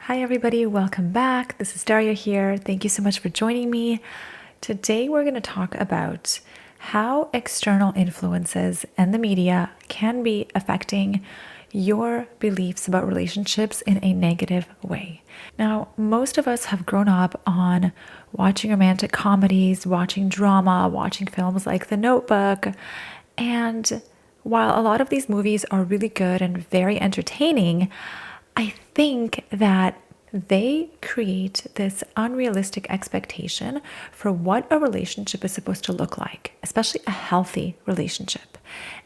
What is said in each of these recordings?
Hi, everybody. Welcome back. This is Daria here. Thank you so much for joining me. Today, we're going to talk about how external influences and the media can be affecting your beliefs about relationships in a negative way. Now, most of us have grown up on watching romantic comedies, watching drama, watching films like The Notebook. And while a lot of these movies are really good and very entertaining, I think that they create this unrealistic expectation for what a relationship is supposed to look like, especially a healthy relationship.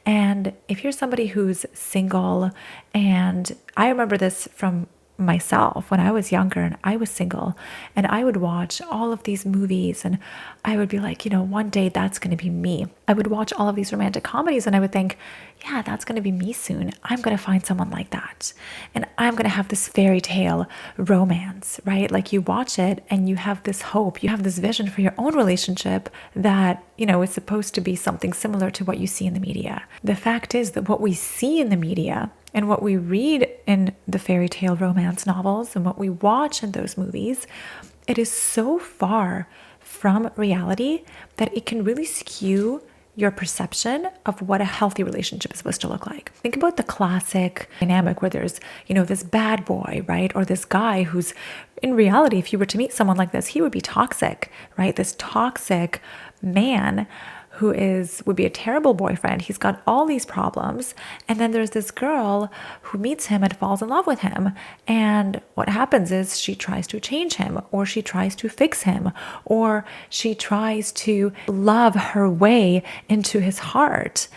And if you're somebody who's single, and I remember this from myself when I was younger and I was single, and I would watch all of these movies and I would be like, one day that's going to be me. I would watch all of these romantic comedies and I would think, yeah, that's going to be me soon. I'm going to find someone like that. And I'm going to have this fairy tale romance, right? Like you watch it and you have this hope, you have this vision for your own relationship that, is supposed to be something similar to what you see in the media. The fact is that what we see in the media and what we read in the fairy tale romance novels and what we watch in those movies, it is so far from reality that it can really skew your perception of what a healthy relationship is supposed to look like. Think about the classic dynamic where there's, this bad boy, right? Or this guy who's, in reality, if you were to meet someone like this, he would be toxic, right? This toxic man who would be a terrible boyfriend. He's got all these problems. And then there's this girl who meets him and falls in love with him. And what happens is she tries to change him, or she tries to fix him, or she tries to love her way into his heart.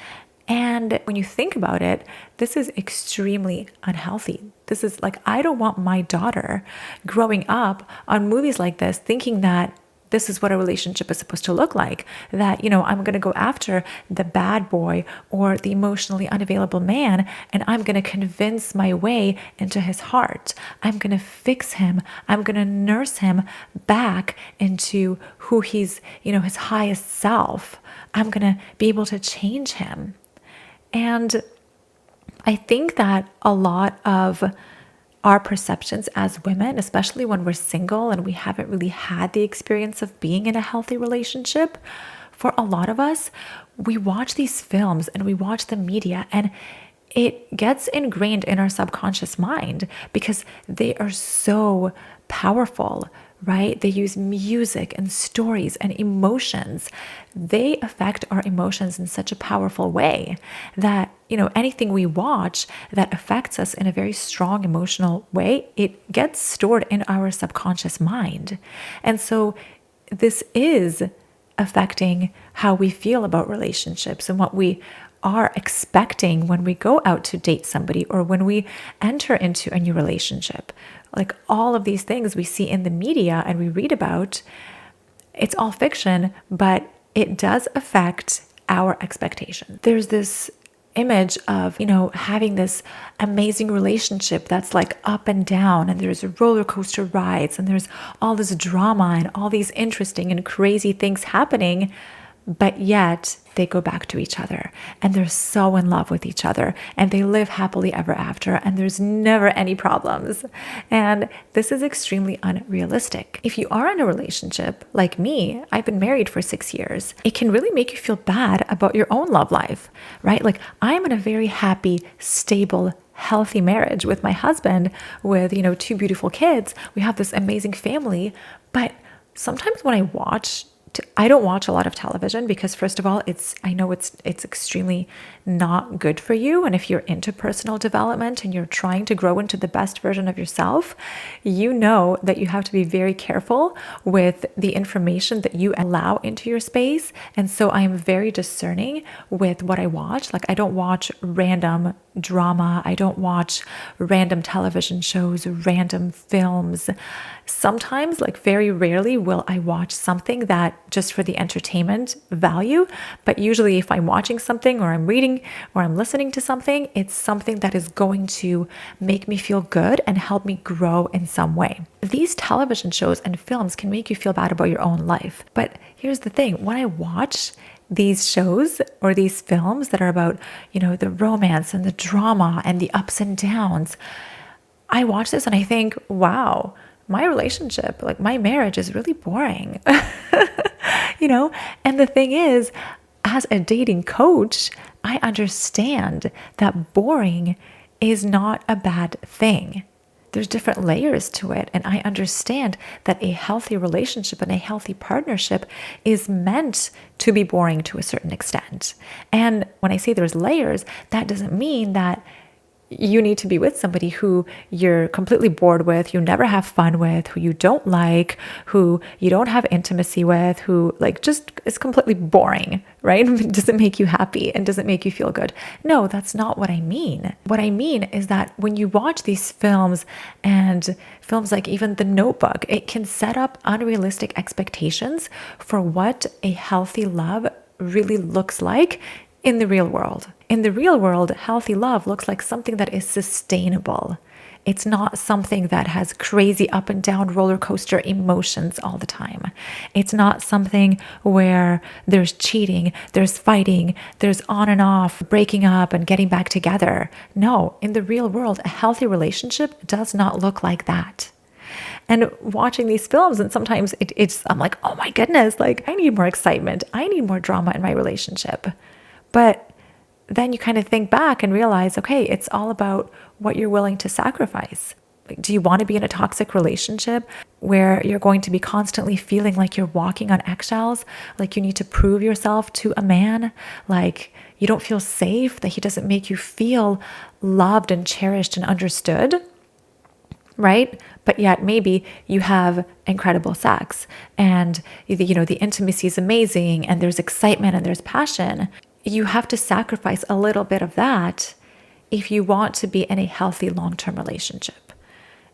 And when you think about it, this is extremely unhealthy. This is like, I don't want my daughter growing up on movies like this thinking that this is what a relationship is supposed to look like. That, I'm going to go after the bad boy or the emotionally unavailable man, and I'm going to convince my way into his heart. I'm going to fix him. I'm going to nurse him back into who he's, his highest self. I'm going to be able to change him. And I think that a lot of our perceptions as women, especially when we're single and we haven't really had the experience of being in a healthy relationship, for a lot of us, we watch these films and we watch the media and it gets ingrained in our subconscious mind because they are so powerful, right? They use music and stories and emotions. They affect our emotions in such a powerful way that, anything we watch that affects us in a very strong emotional way, it gets stored in our subconscious mind. And so this is affecting how we feel about relationships and what we are expecting when we go out to date somebody or when we enter into a new relationship. Like all of these things we see in the media and we read about, it's all fiction, but it does affect our expectations. There's this image of, having this amazing relationship that's like up and down, and there's roller coaster rides, and there's all this drama and all these interesting and crazy things happening, but yet they go back to each other and they're so in love with each other and they live happily ever after and there's never any problems. And this is extremely unrealistic. If you are in a relationship like me, I've been married for 6 years, it can really make you feel bad about your own love life, right? Like I'm in a very happy, stable, healthy marriage with my husband with, 2 beautiful kids. We have this amazing family, but sometimes when I don't watch a lot of television because, first of all, I know it's extremely not good for you. And if you're into personal development and you're trying to grow into the best version of yourself, you know that you have to be very careful with the information that you allow into your space. And so I am very discerning with what I watch. Like I don't watch random drama. I don't watch random television shows, random films. Sometimes, like very rarely, will I watch something that just for the entertainment value. But usually if I'm watching something or I'm reading or I'm listening to something, it's something that is going to make me feel good and help me grow in some way. These television shows and films can make you feel bad about your own life. But here's the thing, when I watch these shows or these films that are about, the romance and the drama and the ups and downs, I watch this and I think, wow, my relationship, like my marriage is really boring, you know? And the thing is, as a dating coach, I understand that boring is not a bad thing. There's different layers to it. And I understand that a healthy relationship and a healthy partnership is meant to be boring to a certain extent. And when I say there's layers, that doesn't mean that you need to be with somebody who you're completely bored with, you never have fun with, who you don't like, who you don't have intimacy with, who like just is completely boring, right? Doesn't make you happy and doesn't make you feel good. No, that's not what I mean. What I mean is that when you watch these films and films like even The Notebook, it can set up unrealistic expectations for what a healthy love really looks like in the real world. In the real world, healthy love looks like something that is sustainable. It's not something that has crazy up and down roller coaster emotions all the time. It's not something where there's cheating, there's fighting, there's on and off, breaking up and getting back together. No, in the real world, a healthy relationship does not look like that. And watching these films, and sometimes I'm like, oh my goodness, like I need more excitement. I need more drama in my relationship. But then you kind of think back and realize, okay, it's all about what you're willing to sacrifice. Like, do you want to be in a toxic relationship where you're going to be constantly feeling like you're walking on eggshells, like you need to prove yourself to a man, like you don't feel safe, that he doesn't make you feel loved and cherished and understood? Right? But yet maybe you have incredible sex and the intimacy is amazing and there's excitement and there's passion. You have to sacrifice a little bit of that if you want to be in a healthy long-term relationship.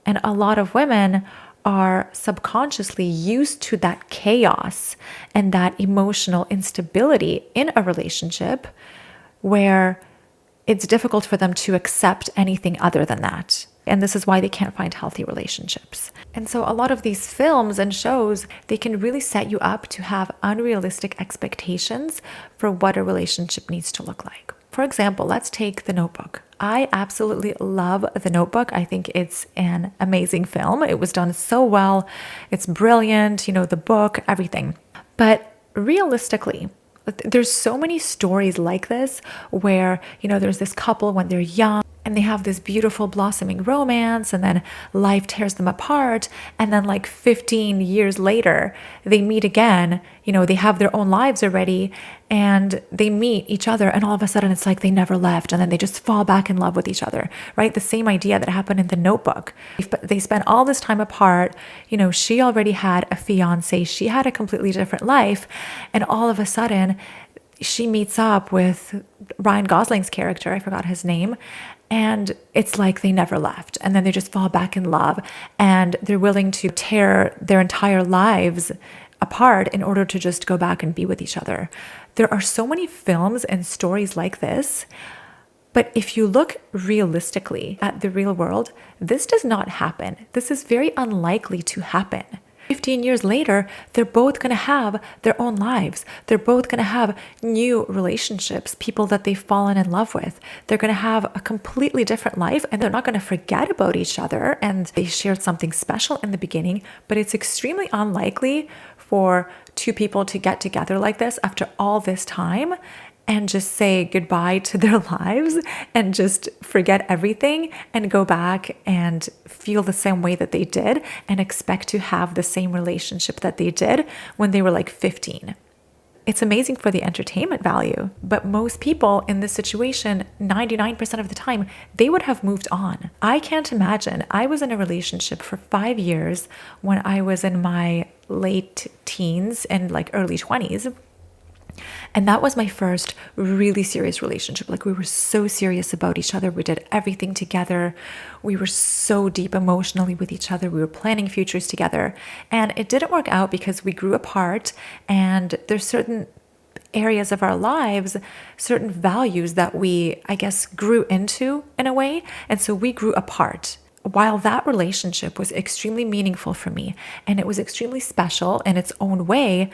And a lot of women are subconsciously used to that chaos and that emotional instability in a relationship where it's difficult for them to accept anything other than that. And this is why they can't find healthy relationships. And so a lot of these films and shows, they can really set you up to have unrealistic expectations for what a relationship needs to look like. For example, let's take The Notebook. I absolutely love The Notebook. I think it's an amazing film. It was done so well. It's brilliant, the book, everything. But realistically, there's so many stories like this where, there's this couple when they're young and they have this beautiful blossoming romance and then life tears them apart. And then like 15 years later, they meet again, they have their own lives already and they meet each other. And all of a sudden it's like they never left. And then they just fall back in love with each other, right? The same idea that happened in The Notebook. They spent all this time apart. She already had a fiance. She had a completely different life. And all of a sudden she meets up with Ryan Gosling's character. I forgot his name. And it's like they never left. And then they just fall back in love and they're willing to tear their entire lives apart in order to just go back and be with each other. There are so many films and stories like this. But if you look realistically at the real world, this does not happen. This is very unlikely to happen. 15 years later, they're both going to have their own lives. They're both going to have new relationships, people that they've fallen in love with. They're going to have a completely different life and they're not going to forget about each other. And they shared something special in the beginning, but it's extremely unlikely for two people to get together like this after all this time and just say goodbye to their lives and just forget everything and go back and feel the same way that they did and expect to have the same relationship that they did when they were like 15. It's amazing for the entertainment value, but most people in this situation, 99% of the time, they would have moved on. I can't imagine. I was in a relationship for 5 years when I was in my late teens and like early 20s. And that was my first really serious relationship. Like we were so serious about each other. We did everything together. We were so deep emotionally with each other. We were planning futures together. And it didn't work out because we grew apart and there's certain areas of our lives, certain values that we, I guess, grew into in a way. And so we grew apart. While that relationship was extremely meaningful for me and it was extremely special in its own way,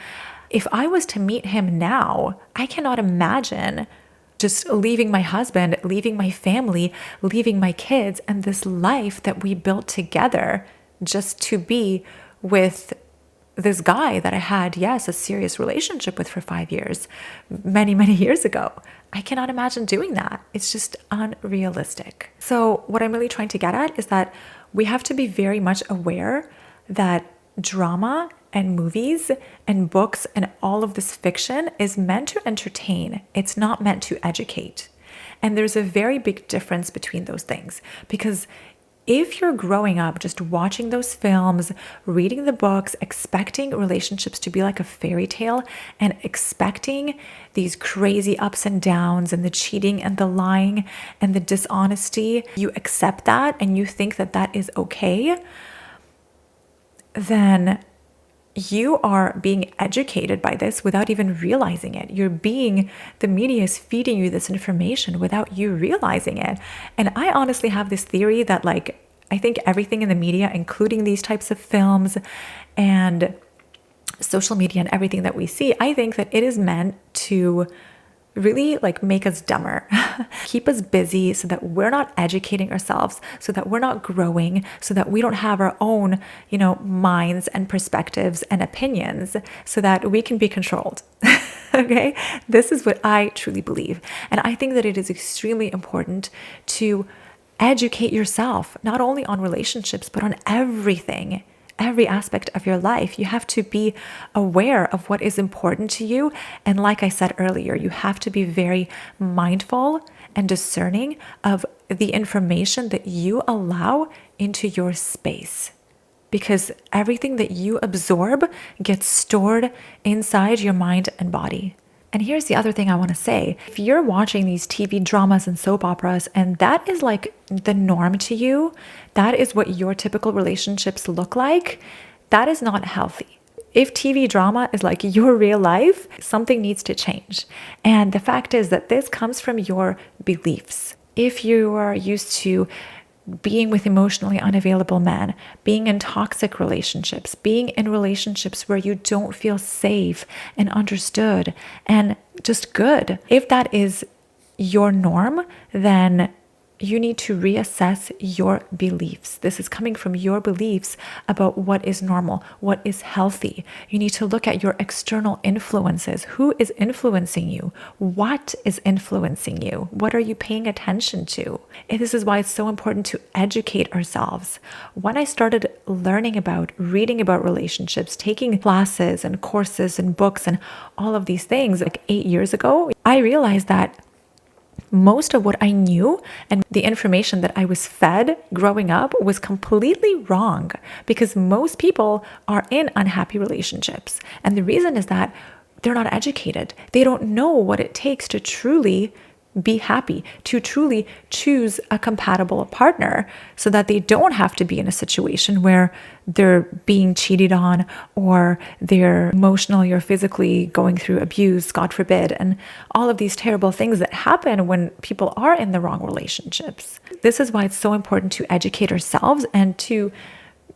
if I was to meet him now, I cannot imagine just leaving my husband, leaving my family, leaving my kids, and this life that we built together just to be with this guy that I had, yes, a serious relationship with for 5 years, many, many years ago. I cannot imagine doing that. It's just unrealistic. So what I'm really trying to get at is that we have to be very much aware that drama and movies and books and all of this fiction is meant to entertain. It's not meant to educate. And there's a very big difference between those things, because if you're growing up just watching those films, reading the books, expecting relationships to be like a fairy tale and expecting these crazy ups and downs and the cheating and the lying and the dishonesty, you accept that and you think that that is okay, then you are being educated by this without even realizing it. The media is feeding you this information without you realizing it. And I honestly have this theory that I think everything in the media, including these types of films and social media and everything that we see, I think that it is meant to really make us dumber, keep us busy so that we're not educating ourselves, so that we're not growing, so that we don't have our own, minds and perspectives and opinions, so that we can be controlled. Okay? This is what I truly believe. And I think that it is extremely important to educate yourself, not only on relationships, but on everything. Every aspect of your life. You have to be aware of what is important to you. And like I said earlier, you have to be very mindful and discerning of the information that you allow into your space. Because everything that you absorb gets stored inside your mind and body. And here's the other thing I want to say. If you're watching these TV dramas and soap operas and that is the norm to you, that is what your typical relationships look like, that is not healthy. If TV drama is your real life, something needs to change. And the fact is that this comes from your beliefs. If you are used to being with emotionally unavailable men, being in toxic relationships, being in relationships where you don't feel safe and understood and just good. If that is your norm, then you need to reassess your beliefs. This is coming from your beliefs about what is normal, what is healthy. You need to look at your external influences. Who is influencing you? What is influencing you? What are you paying attention to? And this is why it's so important to educate ourselves. When I started reading about relationships, taking classes and courses and books and all of these things 8 years ago, I realized that most of what I knew and the information that I was fed growing up was completely wrong, because most people are in unhappy relationships. And the reason is that they're not educated. They don't know what it takes to truly be happy, to truly choose a compatible partner, so that they don't have to be in a situation where they're being cheated on or they're emotionally or physically going through abuse, God forbid, and all of these terrible things that happen when people are in the wrong relationships. This is why it's so important to educate ourselves and to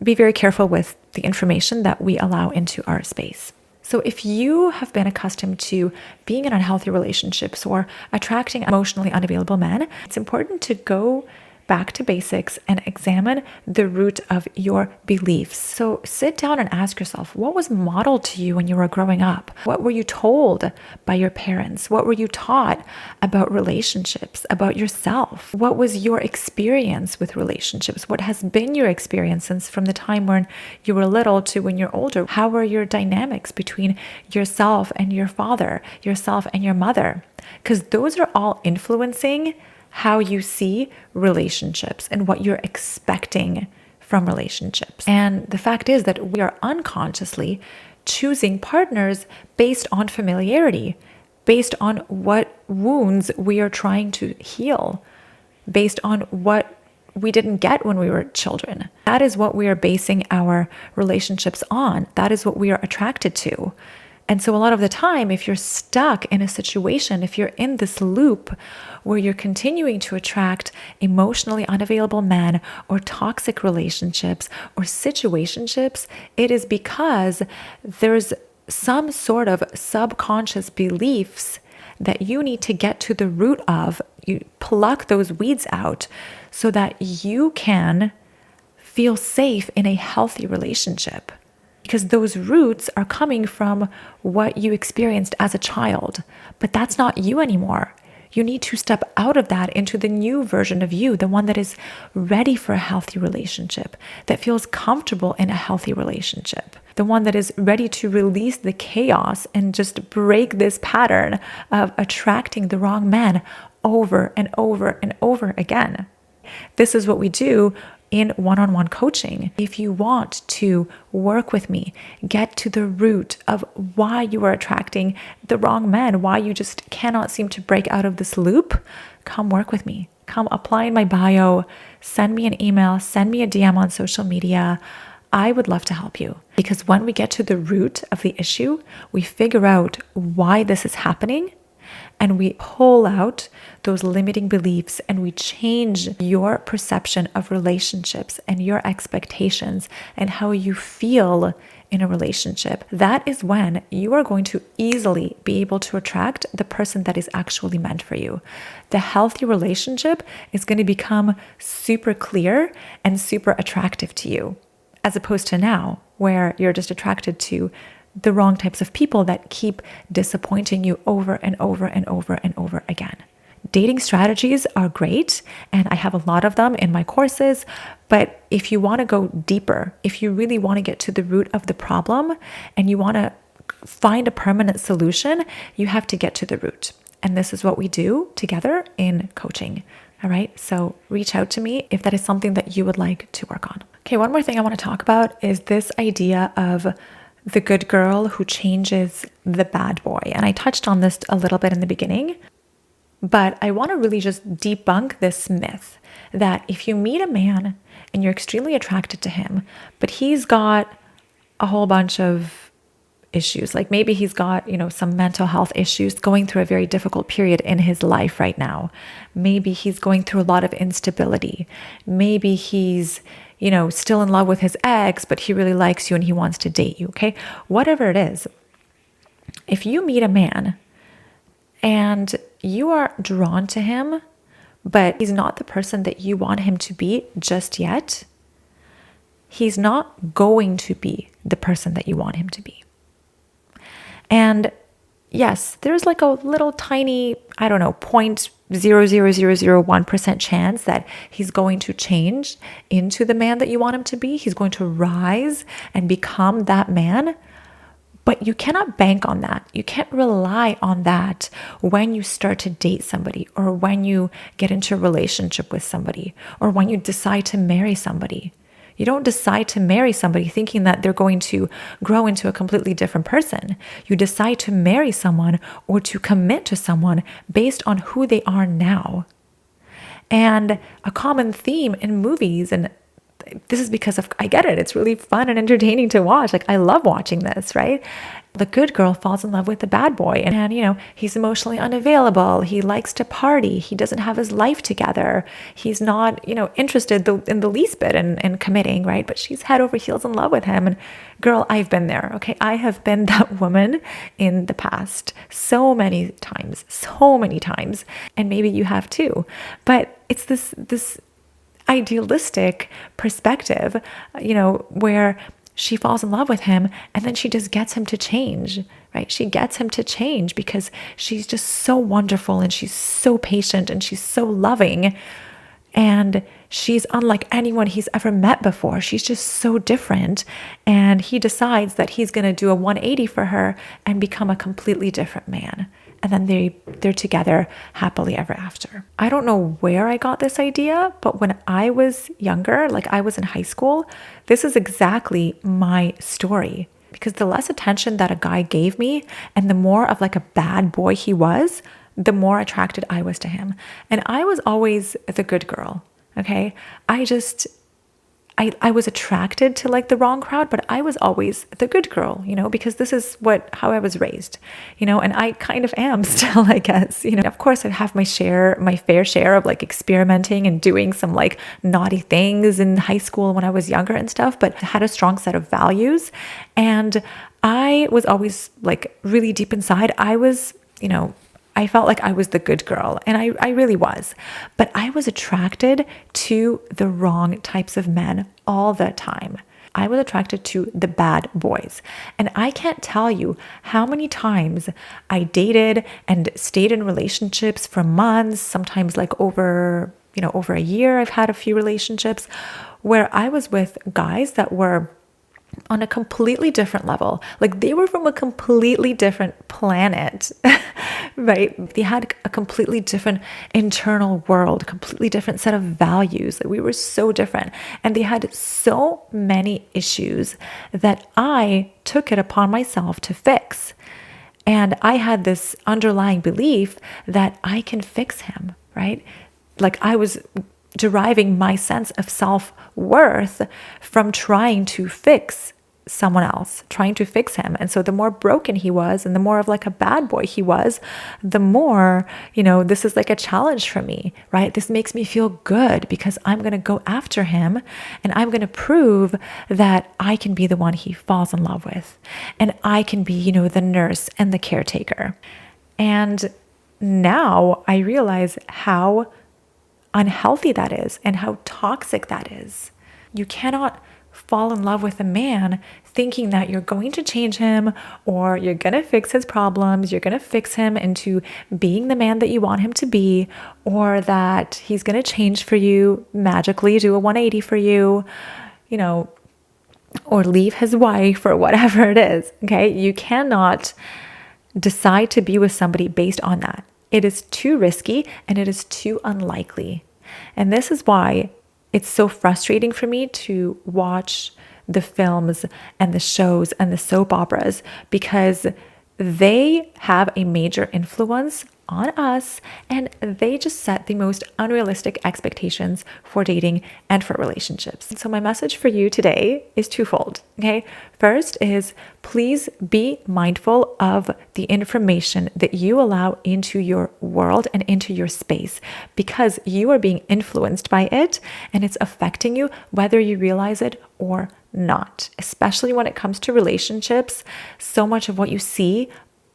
be very careful with the information that we allow into our space. So if you have been accustomed to being in unhealthy relationships or attracting emotionally unavailable men, it's important to go back to basics and examine the root of your beliefs. So sit down and ask yourself, what was modeled to you when you were growing up? What were you told by your parents? What were you taught about relationships, about yourself? What was your experience with relationships? What has been your experience since from the time when you were little to when you're older? How were your dynamics between yourself and your father, yourself and your mother? Because those are all influencing how you see relationships and what you're expecting from relationships. And the fact is that we are unconsciously choosing partners based on familiarity, based on what wounds we are trying to heal, based on what we didn't get when we were children. That is what we are basing our relationships on. That is what we are attracted to. And so a lot of the time, if you're stuck in a situation, if you're in this loop where you're continuing to attract emotionally unavailable men or toxic relationships or situationships, it is because there's some sort of subconscious beliefs that you need to get to the root of. You pluck those weeds out so that you can feel safe in a healthy relationship. Because those roots are coming from what you experienced as a child, but that's not you anymore. You need to step out of that into the new version of you, the one that is ready for a healthy relationship, that feels comfortable in a healthy relationship, the one that is ready to release the chaos and just break this pattern of attracting the wrong men over and over and over again. This is what we do in one-on-one coaching. If you want to work with me, get to the root of why you are attracting the wrong men, why you just cannot seem to break out of this loop, come work with me. Come apply in my bio, send me an email, send me a DM on social media. I would love to help you, because when we get to the root of the issue, we figure out why this is happening, and we pull out those limiting beliefs and we change your perception of relationships and your expectations and how you feel in a relationship. That is when you are going to easily be able to attract the person that is actually meant for you. The healthy relationship is going to become super clear and super attractive to you, as opposed to now where you're just attracted to the wrong types of people that keep disappointing you over and over and over and over again. Dating strategies are great, and I have a lot of them in my courses, but if you want to go deeper, if you really want to get to the root of the problem and you want to find a permanent solution, you have to get to the root. And this is what we do together in coaching. All right, so reach out to me if that is something that you would like to work on. Okay, one more thing I want to talk about is this idea of the good girl who changes the bad boy. And I touched on this a little bit in the beginning, but I want to really just debunk this myth that if you meet a man and you're extremely attracted to him, but he's got a whole bunch of issues, like maybe he's got, some mental health issues, going through a very difficult period in his life right now. Maybe he's going through a lot of instability. Maybe he's still in love with his ex, but he really likes you and he wants to date you, okay? Whatever it is, if you meet a man and you are drawn to him, but he's not the person that you want him to be just yet, he's not going to be the person that you want him to be. And yes, there's like a little tiny, 0.00001% chance that he's going to change into the man that you want him to be. He's going to rise and become that man. But you cannot bank on that. You can't rely on that when you start to date somebody, or when you get into a relationship with somebody, or when you decide to marry somebody. You don't decide to marry somebody thinking that they're going to grow into a completely different person. You decide to marry someone or to commit to someone based on who they are now. And a common theme in movies, and this is because I get it, it's really fun and entertaining to watch. Like, I love watching this, right? The good girl falls in love with the bad boy, and he's emotionally unavailable. He likes to party. He doesn't have his life together. He's not, interested in the least bit in committing, right? But she's head over heels in love with him. And girl, I've been there, okay? I have been that woman in the past so many times. And maybe you have too. But it's this idealistic perspective, where she falls in love with him and then she just gets him to change, right? She gets him to change because she's just so wonderful and she's so patient and she's so loving. And she's unlike anyone he's ever met before. She's just so different. And he decides that he's going to do a 180 for her and become a completely different man. And then they're together happily ever after. I don't know where I got this idea, but when I was younger, like I was in high school, this is exactly my story. Because the less attention that a guy gave me and the more of like a bad boy he was, the more attracted I was to him. And I was always the good girl, okay? I was attracted to like the wrong crowd, but I was always the good girl, because this is how I was raised, and I kind of am still, I guess, Of course, I have my fair share of like experimenting and doing some like naughty things in high school when I was younger and stuff, but I had a strong set of values. And I was always like really deep inside, I I felt like I was the good girl, and I really was. But I was attracted to the wrong types of men all the time. I was attracted to the bad boys. And I can't tell you how many times I dated and stayed in relationships for months, sometimes like over a year. I've had a few relationships where I was with guys that were on a completely different level. Like they were from a completely different planet, right? They had a completely different internal world, completely different set of values. Like we were so different. And they had so many issues that I took it upon myself to fix. And I had this underlying belief that I can fix him, right? Like I was deriving my sense of self-worth from trying to fix someone else, trying to fix him. And so the more broken he was and the more of like a bad boy he was, the more, this is like a challenge for me, right? This makes me feel good because I'm going to go after him and I'm going to prove that I can be the one he falls in love with. And I can be, the nurse and the caretaker. And now I realize how unhealthy that is and how toxic that is. You cannot fall in love with a man thinking that you're going to change him or you're going to fix his problems, you're going to fix him into being the man that you want him to be, or that he's going to change for you, magically do a 180 for you, or leave his wife or whatever it is. Okay? You cannot decide to be with somebody based on that. It is too risky and it is too unlikely. And this is why it's so frustrating for me to watch the films and the shows and the soap operas, because they have a major influence on us and they just set the most unrealistic expectations for dating and for relationships. So my message for you today is twofold, okay? First is please be mindful of the information that you allow into your world and into your space, because you are being influenced by it and it's affecting you whether you realize it or not. Especially when it comes to relationships, so much of what you see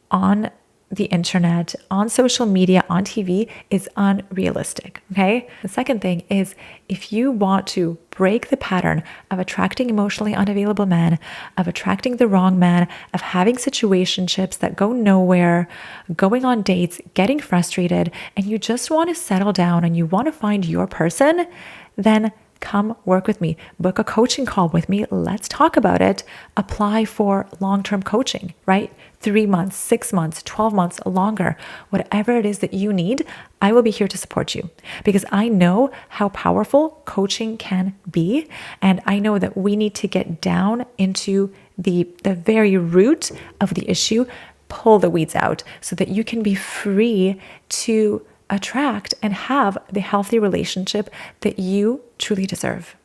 on the internet, on social media, on TV is unrealistic, okay? The second thing is, if you want to break the pattern of attracting emotionally unavailable men, of attracting the wrong man, of having situationships that go nowhere, going on dates, getting frustrated, and you just want to settle down and you want to find your person, then come work with me. Book a coaching call with me. Let's talk about it. Apply for long-term coaching, right? 3 months, 6 months, 12 months, longer, whatever it is that you need, I will be here to support you, because I know how powerful coaching can be. And I know that we need to get down into the very root of the issue, pull the weeds out so that you can be free to attract and have the healthy relationship that you truly deserve.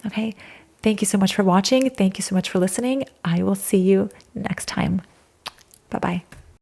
Okay. Thank you so much for watching. Thank you so much for listening. I will see you next time. Bye-bye.